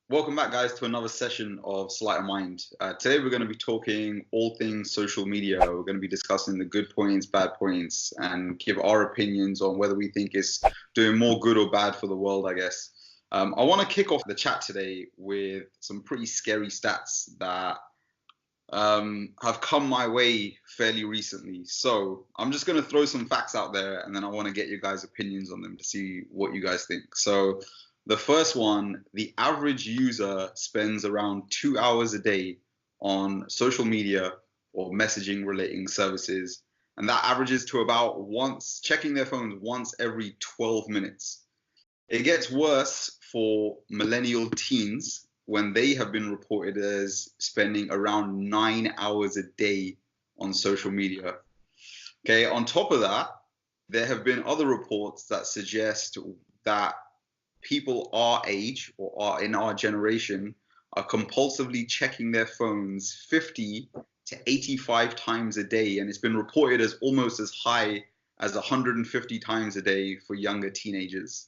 Welcome back, guys, to another session of Sleight of Mind. Today, we're going to be talking all things social media. We're going to be discussing the good points, bad points, and give our opinions on whether we think it's doing more good or bad for the world, I guess. I want to kick off the chat today with some pretty scary stats that have come my way fairly recently. So I'm just going to throw some facts out there, and then I want to get your guys' opinions on them to see what you guys think. So the first one, the average user spends around 2 hours a day on social media or messaging relating services. And that averages to about once checking their phones once every 12 minutes. It gets worse for millennial teens when they have been reported as spending around 9 hours a day on social media. Okay, on top of that, there have been other reports that suggest that people our age or are in our generation are compulsively checking their phones 50 to 85 times a day, and it's been reported as almost as high as 150 times a day for younger teenagers.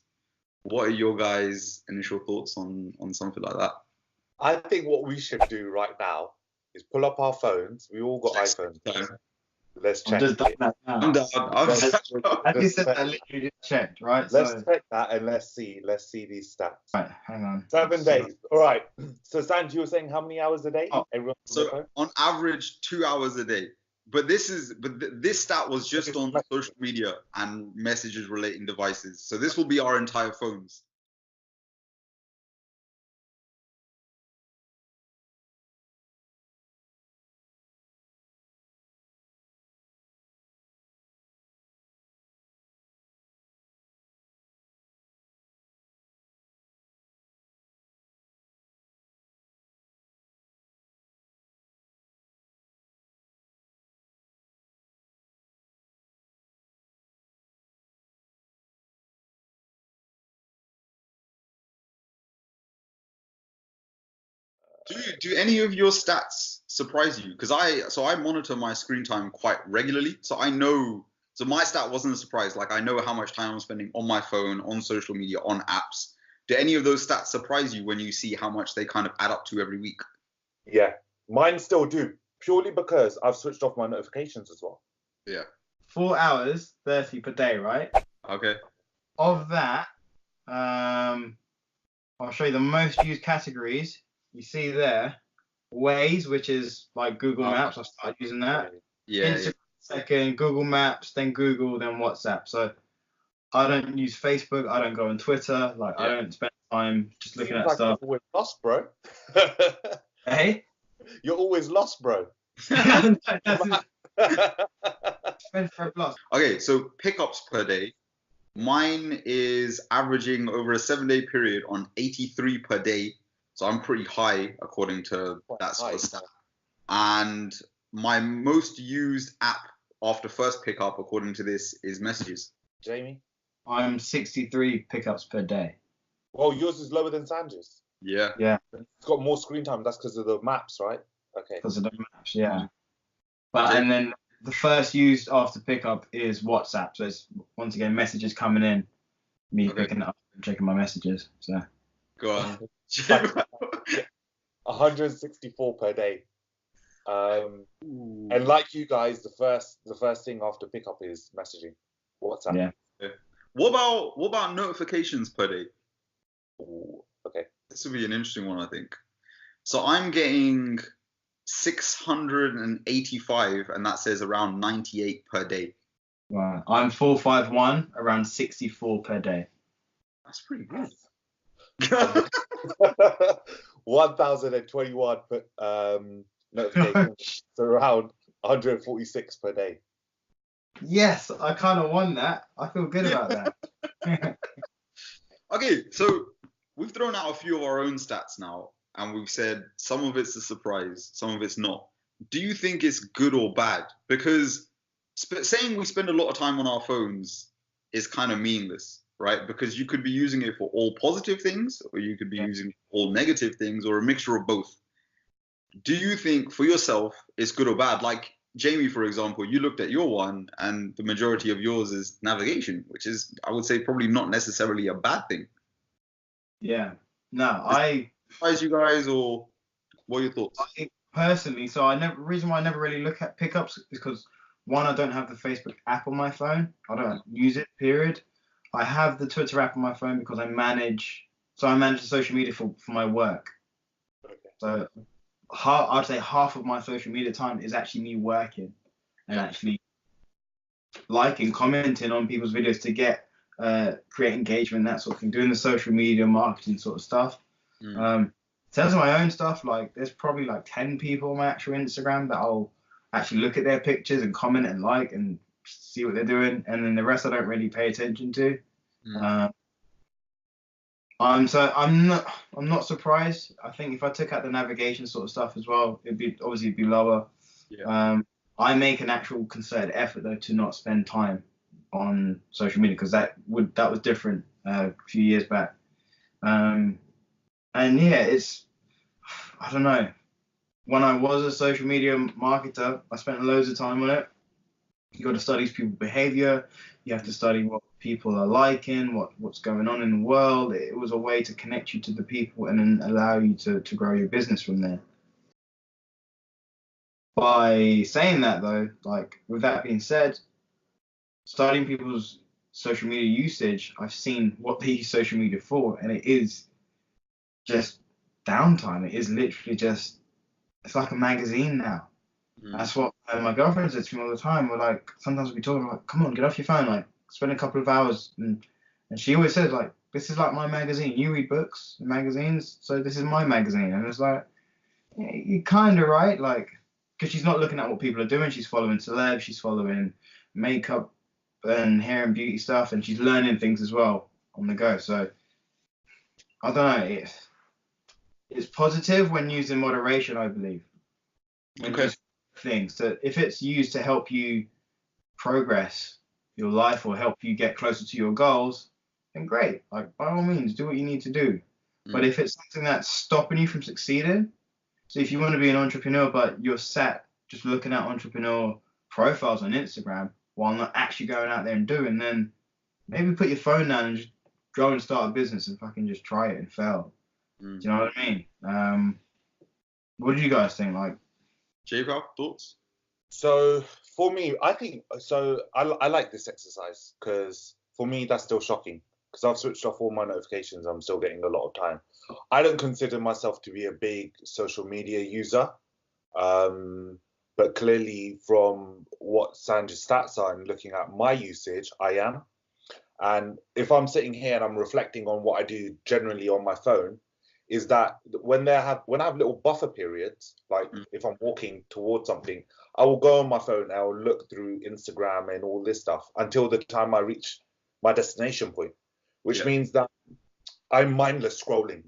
What are your guys' initial thoughts on something like that? I think what we should do right now is pull up our phones. We all got iPhones. Let's check. Just done that now. I'm down. As you said, I literally just checked, right? Let's check that and let's see these stats. Right, hang on. 7 days. All right. So Sanj, you were saying how many hours a day? Oh, So on average, 2 hours a day. But this stat was just on social media and messages relating devices. So this will be our entire phones. Do any of your stats surprise you? Because I monitor my screen time quite regularly, so I know. So my stat wasn't a surprise. Like, I know how much time I'm spending on my phone, on social media, on apps. Do any of those stats surprise you when you see how much they kind of add up to every week? Yeah, mine still do, purely because I've switched off my notifications as well. Yeah. 4 hours, 30 per day, right? Okay. Of that, I'll show you the most used categories. You see there, Waze, which is like Google Maps. I started using that. Yeah. Instagram second, Google Maps, then Google, then WhatsApp. So I don't use Facebook. I don't go on Twitter. Like, I don't spend time just looking at stuff. You're always lost, bro. Hey? You're always lost, bro. Spend for a plus. Okay, so pickups per day. Mine is averaging over a 7-day period on 83 per day. So I'm pretty high according to that sort of stat. And my most used app after first pickup, according to this, is Messages. Jamie? I'm 63 pickups per day. Well, yours is lower than Sanj's. Yeah. Yeah. It's got more screen time. That's because of the maps, right? Okay. Because of the maps, yeah. But and then the first used after pickup is WhatsApp. So it's once again messages coming in, me picking it up and checking my messages. So go on. 164 per day. And like you guys, the first thing after pickup is messaging. WhatsApp. Yeah. What about notifications per day? Ooh, okay. This would be an interesting one, I think. So I'm getting 685, and that says around 98 per day. Wow. I'm 451, around 64 per day. That's pretty good. 1,021 notifications, so around 146 per day. Yes, I kind of won that. I feel good about that. Okay, so we've thrown out a few of our own stats now, and we've said some of it's a surprise, some of it's not. Do you think it's good or bad? Because saying we spend a lot of time on our phones is kind of meaningless, right? Because you could be using it for all positive things, or you could be using all negative things, or a mixture of both. Do you think for yourself it's good or bad? Like Jamie, for example, you looked at your one, and the majority of yours is navigation, which is, I would say, probably not necessarily a bad thing. Yeah. No, I surprise you guys, or what are your thoughts? Personally, so reason why I never really look at pickups is because one, I don't have the Facebook app on my phone. I don't use it. Period. I have the Twitter app on my phone because I manage the social media for my work. Okay. So I'd say half of my social media time is actually me working and actually liking, commenting on people's videos to get create engagement, that sort of thing, doing the social media marketing sort of stuff. In terms of my own stuff, like there's probably like 10 people on my actual Instagram that I'll actually look at their pictures and comment and like and see what they're doing, and then the rest I don't really pay attention to. I'm not surprised. I think if I took out the navigation sort of stuff as well, it'd be lower. I make an actual concerted effort though to not spend time on social media because that was different a few years back. And yeah, I don't know. When I was a social media marketer, I spent loads of time on it. You got to study people's behavior. You have to study what people are liking, what's going on in the world. It was a way to connect you to the people and then allow you to grow your business from there. By saying that though, like with that being said, studying people's social media usage, I've seen what they use social media for, and it is just downtime. It is literally just, it's like a magazine now. That's what my girlfriend says to me all the time. We're like, sometimes we talk, like, come on, get off your phone, like spend a couple of hours. And she always says, like, this is like my magazine. You read books and magazines, so this is my magazine. And it's like, yeah, you're kind of right, like, because she's not looking at what people are doing. She's following celebs, she's following makeup and hair and beauty stuff, and she's learning things as well on the go. So I don't know. It's positive when used in moderation, I believe. Okay. Things. So if it's used to help you progress your life or help you get closer to your goals, then great. Like by all means, do what you need to do. But if it's something that's stopping you from succeeding, so if you want to be an entrepreneur, but you're sat just looking at entrepreneur profiles on Instagram while not actually going out there and doing, then maybe put your phone down and just go and start a business and fucking just try it and fail. Do you know what I mean? What do you guys think? Like, J-Rob, thoughts? So for me, I think so. I like this exercise because for me that's still shocking because I've switched off all my notifications. I'm still getting a lot of time. I don't consider myself to be a big social media user, but clearly from what Sanjay's stats are and looking at my usage, I am. And if I'm sitting here and I'm reflecting on what I do generally on my phone, is that when I have little buffer periods, like if I'm walking towards something, I will go on my phone and I will look through Instagram and all this stuff until the time I reach my destination point, which means that I'm mindless scrolling.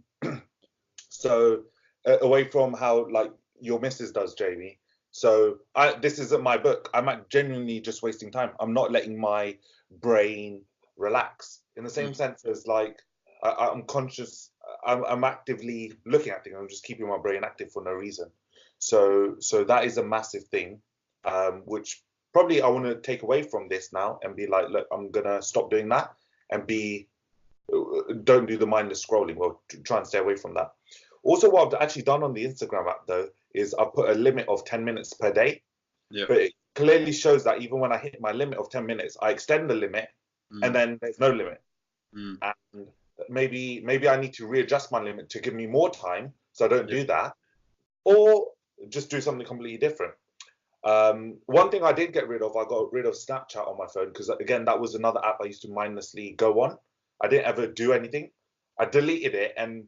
So away from how like your missus does, Jamie. So this isn't my book. I'm genuinely just wasting time. I'm not letting my brain relax in the same sense as like I'm conscious. I'm actively looking at things. I'm just keeping my brain active for no reason. So that is a massive thing, which probably I want to take away from this now and be like, look, I'm gonna stop doing that and don't do the mindless scrolling. Well, try and stay away from that. Also, what I've actually done on the Instagram app though is I've put a limit of 10 minutes per day. Yeah. But it clearly shows that even when I hit my limit of 10 minutes, I extend the limit and then there's no limit. And maybe I need to readjust my limit to give me more time so I don't do that, or just do something completely different. One thing I did get rid of, I got rid of Snapchat on my phone because again, that was another app I used to mindlessly go on. I didn't ever do anything. I deleted it, and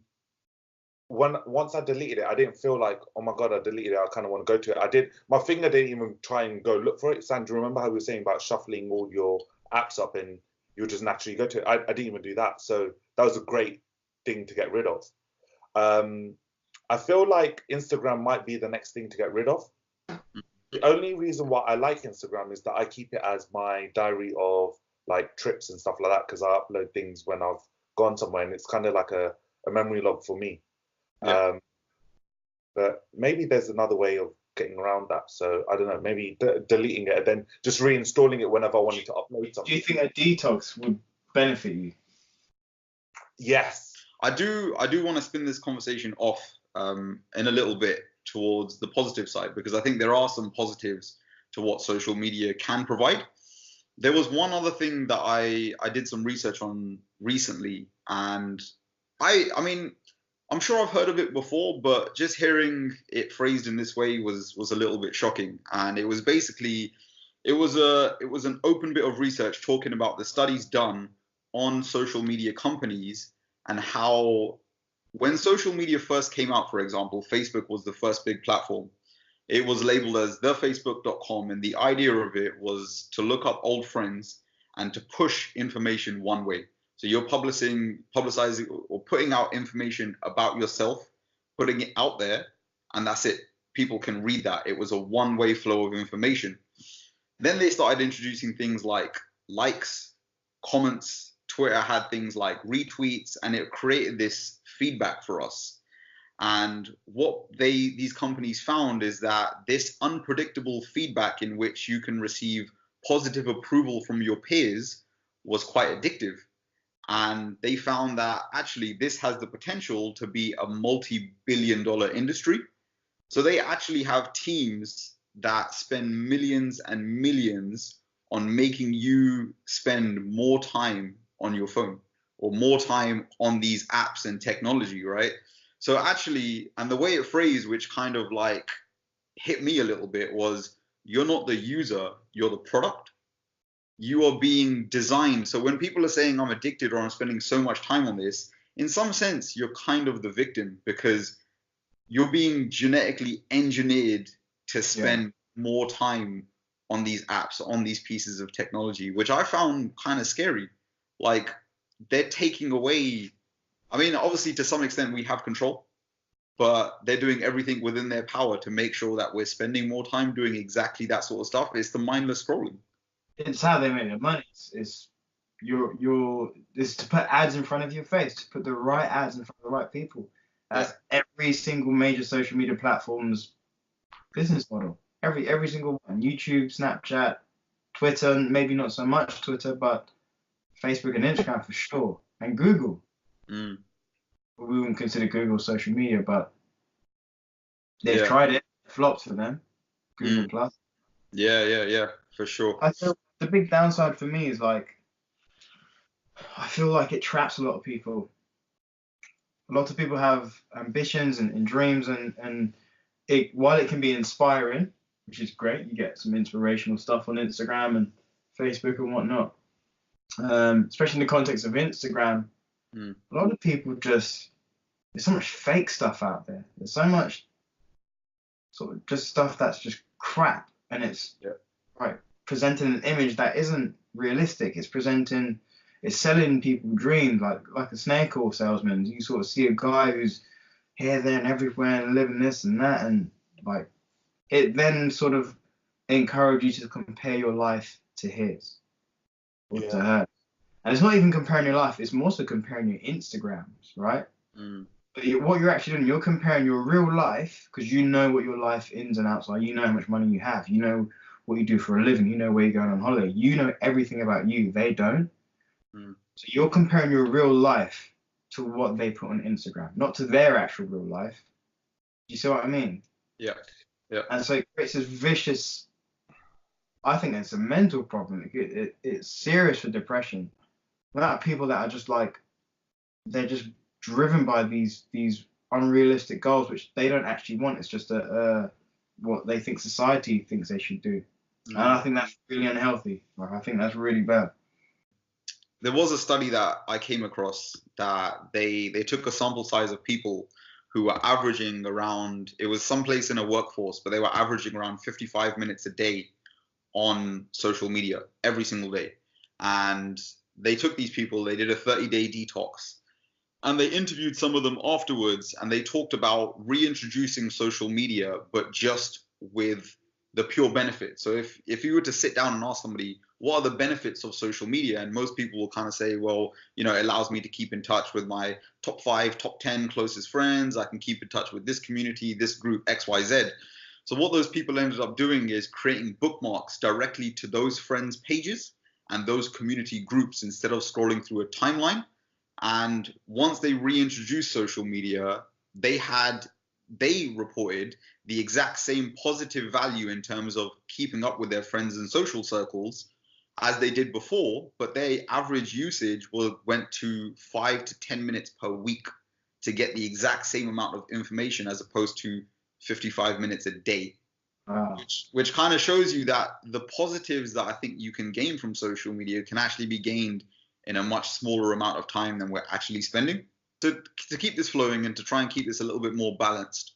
once I deleted it, I didn't feel like, oh my god, I deleted it. I kind of want to go to it. My finger didn't even try and go look for it. Sandra, remember how we were saying about shuffling all your apps up and you'll just naturally go to it? I didn't even do that. So that was a great thing to get rid of. I feel like Instagram might be the next thing to get rid of. The only reason why I like Instagram is that I keep it as my diary of like trips and stuff like that because I upload things when I've gone somewhere and it's kind of like a memory log for me. Yeah. But maybe there's another way of getting around that. So I don't know, maybe deleting it and then just reinstalling it whenever I wanted to upload something. Do you think a detox would benefit you? Yes, I do want to spin this conversation off in a little bit towards the positive side, because I think there are some positives to what social media can provide. There was one other thing that I did some research on recently, and I mean, I'm sure I've heard of it before, but just hearing it phrased in this way was a little bit shocking. And it was basically it was an open bit of research talking about the studies done on social media companies, and how when social media first came out, for example, Facebook was the first big platform. It was labeled as thefacebook.com, and the idea of it was to look up old friends and to push information one way. So you're publicizing or putting out information about yourself, putting it out there, and that's it. People can read that. It was a one-way flow of information. Then they started introducing things like likes, comments. Twitter had things like retweets, and it created this feedback for us. And what these companies found is that this unpredictable feedback in which you can receive positive approval from your peers was quite addictive. And they found that actually this has the potential to be a multi-billion-dollar industry. So they actually have teams that spend millions and millions on making you spend more time on your phone or more time on these apps and technology, right? So actually, and the way it phrased, which kind of like hit me a little bit, was you're not the user, you're the product. You are being designed. So when people are saying I'm addicted or I'm spending so much time on this, in some sense, you're kind of the victim, because you're being genetically engineered to spend more time on these apps, on these pieces of technology, which I found kind of scary. Like, they're taking away, I mean, obviously to some extent we have control, but they're doing everything within their power to make sure that we're spending more time doing exactly that sort of stuff. It's the mindless scrolling. It's how they make their money. It's it's to put ads in front of your face, to put the right ads in front of the right people. That's every single major social media platform's business model. Every single one. YouTube, Snapchat, Twitter, maybe not so much Twitter, but Facebook and Instagram for sure. And Google. Mm. We wouldn't consider Google social media, but they've tried it. Flopped for them. Google Plus. Yeah, for sure. I feel the big downside for me is like, I feel like it traps a lot of people. A lot of people have ambitions and dreams, and while it can be inspiring, which is great, you get some inspirational stuff on Instagram and Facebook and whatnot. Especially in the context of Instagram, a lot of people there's so much fake stuff out there. There's so much sort of just stuff that's just crap, and it's like presenting an image that isn't realistic. It's selling people dreams like a snake oil salesman. You sort of see a guy who's here, there, and everywhere, and living this and that, and like it then sort of encourages you to compare your life to his or to her. And it's not even comparing your life; it's more so comparing your Instagrams, right? But what you're actually doing, you're comparing your real life, because you know what your life ins and outs are. You know how much money you have. You know what you do for a living. You know where you're going on holiday. You know everything about you. They don't. So you're comparing your real life to what they put on Instagram, not to their actual real life. Do you see what I mean? Yeah. And so it creates this vicious. I think it's a mental problem. It's serious for depression. There are people that are just like, they're just driven by these unrealistic goals, which they don't actually want. It's just what they think society thinks they should do. And I think that's really unhealthy. Like, I think that's really bad. There was a study that I came across that they took a sample size of people who were averaging around, it was someplace in a workforce, but they were averaging around 55 minutes a day on social media every single day. And they took these people, they did a 30-day detox, and they interviewed some of them afterwards, and they talked about reintroducing social media, but just with the pure benefits. So if you were to sit down and ask somebody, what are the benefits of social media? And most people will kind of say, well, it allows me to keep in touch with my top 5, top 10 closest friends. I can keep in touch with this community, this group, XYZ. So what those people ended up doing is creating bookmarks directly to those friends' pages and those community groups instead of scrolling through a timeline. And once they reintroduced social media, they reported the exact same positive value in terms of keeping up with their friends and social circles as they did before, but their average usage went to 5 to 10 minutes per week to get the exact same amount of information as opposed to 55 minutes a day. Wow. Which kind of shows you that the positives that I think you can gain from social media can actually be gained in a much smaller amount of time than we're actually spending. To keep this flowing and to try and keep this a little bit more balanced,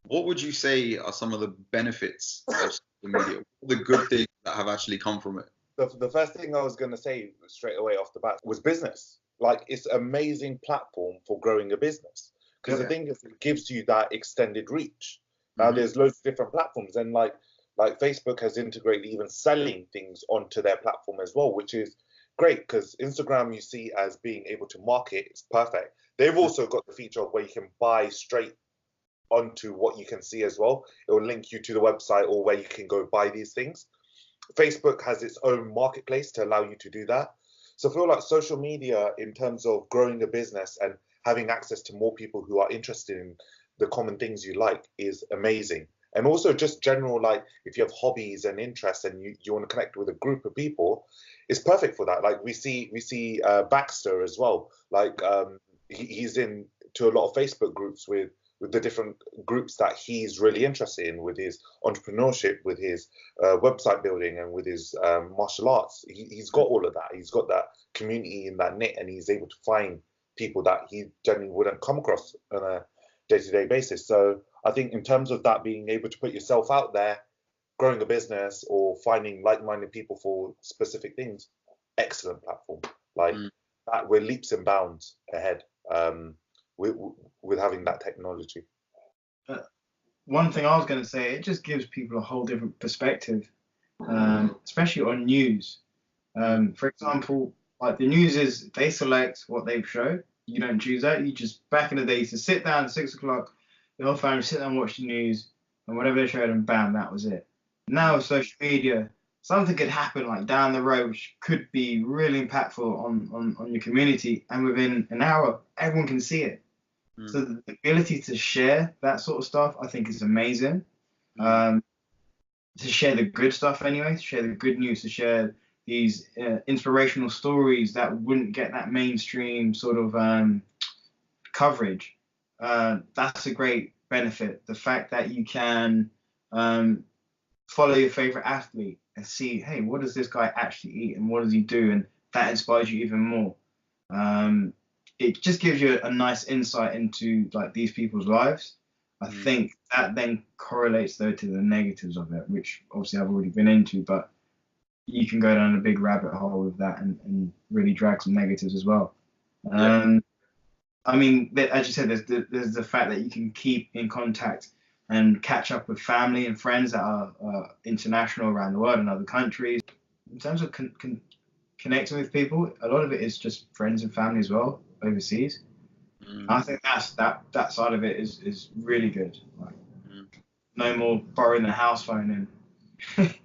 what would you say are some of the benefits of social media, the good things that have actually come from it? The first thing I was going to say straight away off the bat was business. Like, it's an amazing platform for growing a business, because the thing is, it gives you that extended reach. Now, there's loads of different platforms, and like Facebook has integrated even selling things onto their platform as well, which is great, because Instagram you see as being able to market, it's perfect. They've also got the feature of where you can buy straight onto what you can see as well. It will link you to the website or where you can go buy these things. Facebook has its own marketplace to allow you to do that. So I feel like social media, in terms of growing a business and having access to more people who are interested in the common things you like, is amazing. And also just general, like, if you have hobbies and interests and you want to connect with a group of people, it's perfect for that. Like, we see Baxter as well. Like, he's in to a lot of Facebook groups with the different groups that he's really interested in, with his entrepreneurship, with his website building, and with his martial arts. He's got all of that. He's got that community in that knit, and he's able to find people that he generally wouldn't come across on a day-to-day basis. So I think in terms of that, being able to put yourself out there, growing a business or finding like-minded people for specific things, excellent platform. Like, that, we're leaps and bounds ahead. With having that technology. One thing I was going to say, it just gives people a whole different perspective, especially on news. For example, like, the news is, they select what they show. You don't choose that. You just, back in the day, you used to sit down at 6 o'clock, the whole family sit down and watch the news, and whatever they showed, and bam, that was it. Now with social media, something could happen like down the road, which could be really impactful on your community, and within an hour, everyone can see it. So the ability to share that sort of stuff, I think, is amazing. To share the good stuff anyway, to share the good news, to share these inspirational stories that wouldn't get that mainstream sort of coverage. That's a great benefit. The fact that you can follow your favorite athlete and see, hey, what does this guy actually eat and what does he do? And that inspires you even more. It just gives you a nice insight into, like, these people's lives. I think that then correlates, though, to the negatives of it, which obviously I've already been into, but you can go down a big rabbit hole with that and really drag some negatives as well. I mean, as you said, there's the fact that you can keep in contact and catch up with family and friends that are international, around the world, in other countries. In terms of connecting with people, a lot of it is just friends and family as well, overseas. I think that side of it is really good. Like, no more borrowing the house phone and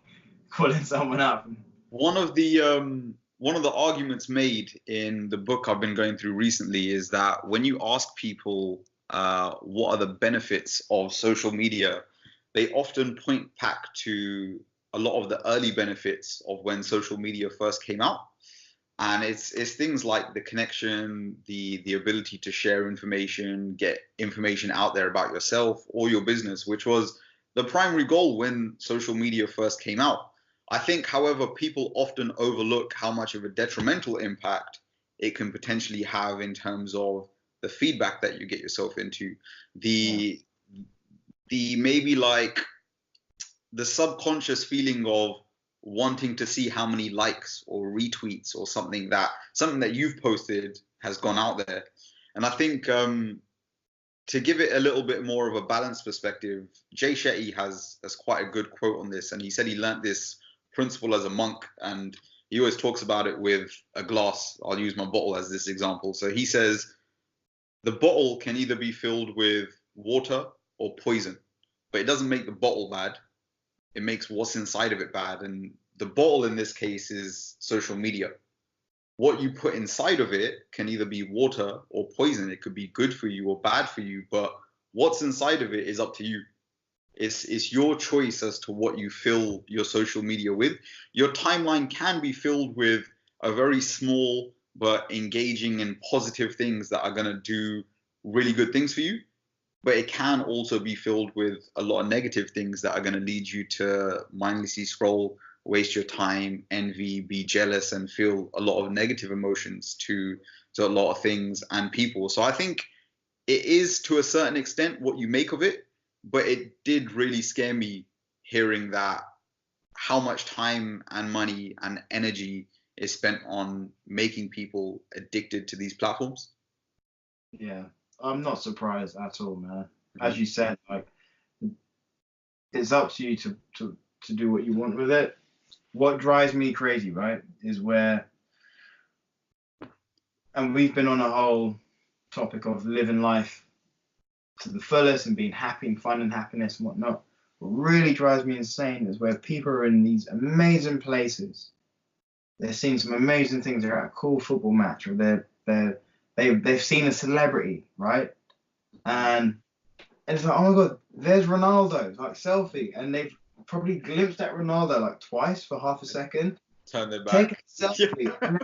calling someone up. One of the arguments made in the book I've been going through recently is that when you ask people what are the benefits of social media, they often point back to a lot of the early benefits of when social media first came out. And it's things like the connection, the ability to share information, get information out there about yourself or your business, which was the primary goal when social media first came out. I think, however, people often overlook how much of a detrimental impact it can potentially have in terms of the feedback that you get yourself into, the maybe like the subconscious feeling of wanting to see how many likes or retweets or something that you've posted has gone out there. And I think to give it a little bit more of a balanced perspective, Jay Shetty has quite a good quote on this, and he said he learnt this principle as a monk, and he always talks about it with a glass. I'll use my bottle as this example. So he says the bottle can either be filled with water or poison, but it doesn't make the bottle bad. It makes what's inside of it bad. And the bottle in this case is social media. what you put inside of it can either be water or poison. It could be good for you or bad for you, but what's inside of it is up to you. It's your choice as to what you fill your social media with. Your timeline can be filled with a very small but engaging and positive things that are going to do really good things for you. But it can also be filled with a lot of negative things that are going to lead you to mindlessly scroll, waste your time, envy, be jealous, and feel a lot of negative emotions to a lot of things and people. So I think it is, to a certain extent, what you make of it, but it did really scare me hearing that how much time and money and energy is spent on making people addicted to these platforms. Yeah, I'm not surprised at all, man. As you said, like, it's up to you to do what you want with it. What drives me crazy, right, is where, and we've been on a whole topic of living life to the fullest and being happy and finding happiness and whatnot. What really drives me insane is where people are in these amazing places. They're seeing some amazing things. They're at a cool football match, or they've seen a celebrity, right? And it's like, oh my god, there's Ronaldo, like selfie, and they've probably glimpsed at Ronaldo like twice for half a second. Turn their back. Take a selfie. And,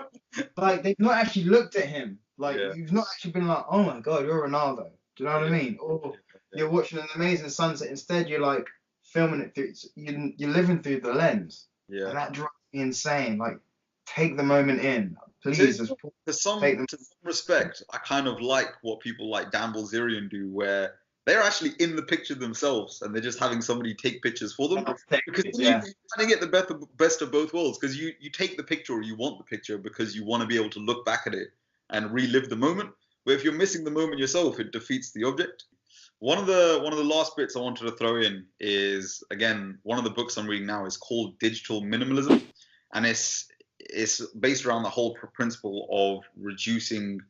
like, they've not actually looked at him. Like, you've not actually been like, oh my god, you're Ronaldo. Do you know what I mean? Or you're watching an amazing sunset. Instead, you're like filming it through. You're living through the lens. Yeah. And that drives me insane. Like, take the moment in, please. To some respect, I kind of like what people like Dan Bilzerian do, where they're actually in the picture themselves and they're just having somebody take pictures for them. Because you kind of get the best of both worlds, because you take the picture, or you want the picture because you want to be able to look back at it and relive the moment. But if you're missing the moment yourself, it defeats the object. One of the last bits I wanted to throw in is, again, one of the books I'm reading now is called Digital Minimalism, and it's based around the whole principle of reducing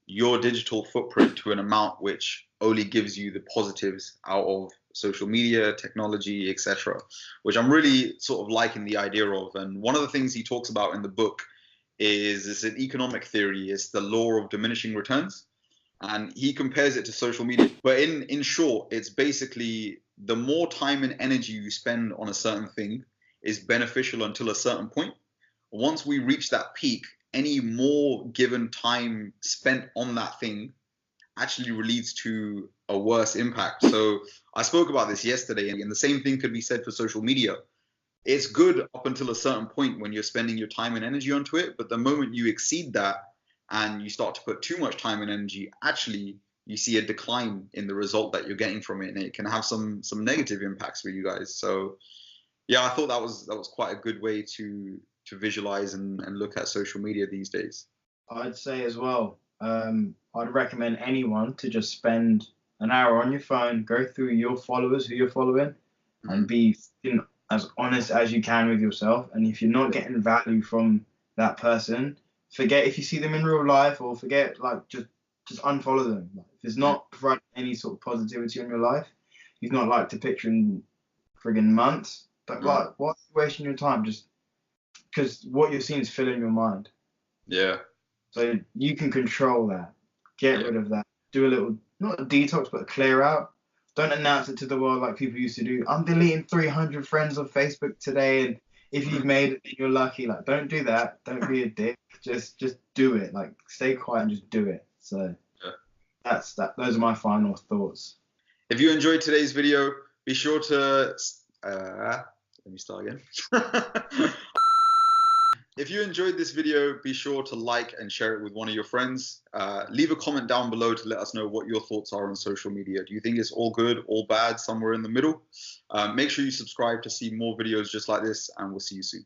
your digital footprint to an amount which only gives you the positives out of social media, technology, etc., which I'm really sort of liking the idea of. And one of the things he talks about in the book is it's an economic theory. It's the law of diminishing returns. And he compares it to social media. But in short, it's basically the more time and energy you spend on a certain thing is beneficial until a certain point. Once we reach that peak, any more given time spent on that thing actually leads to a worse impact. So I spoke about this yesterday, and the same thing could be said for social media. It's good up until a certain point when you're spending your time and energy onto it, but the moment you exceed that and you start to put too much time and energy, actually you see a decline in the result that you're getting from it, and it can have some negative impacts for you guys. So yeah, I thought that was quite a good way to visualize and look at social media these days. I'd say as well, I'd recommend anyone to just spend an hour on your phone, go through your followers, who you're following, and be as honest as you can with yourself. And if you're not getting value from that person, forget if you see them in real life, or forget, like, just unfollow them. Like, if it's not providing any sort of positivity in your life, you've not liked a picture in friggin' months, but like, why are you wasting your time? Just because what you're seeing is filling your mind. Yeah. So you can control that. Get rid of that. Do a little, not a detox, but a clear out. Don't announce it to the world like people used to do. I'm deleting 300 friends on Facebook today, and if you've made it, you're lucky. Like, don't do that. Don't be a dick. Just do it. Like, stay quiet and just do it. So that's that. Those are my final thoughts. If you enjoyed today's video, be sure to let me start again. If you enjoyed this video, be sure to like and share it with one of your friends. Leave a comment down below to let us know what your thoughts are on social media. Do you think it's all good, all bad, somewhere in the middle? Make sure you subscribe to see more videos just like this, and we'll see you soon.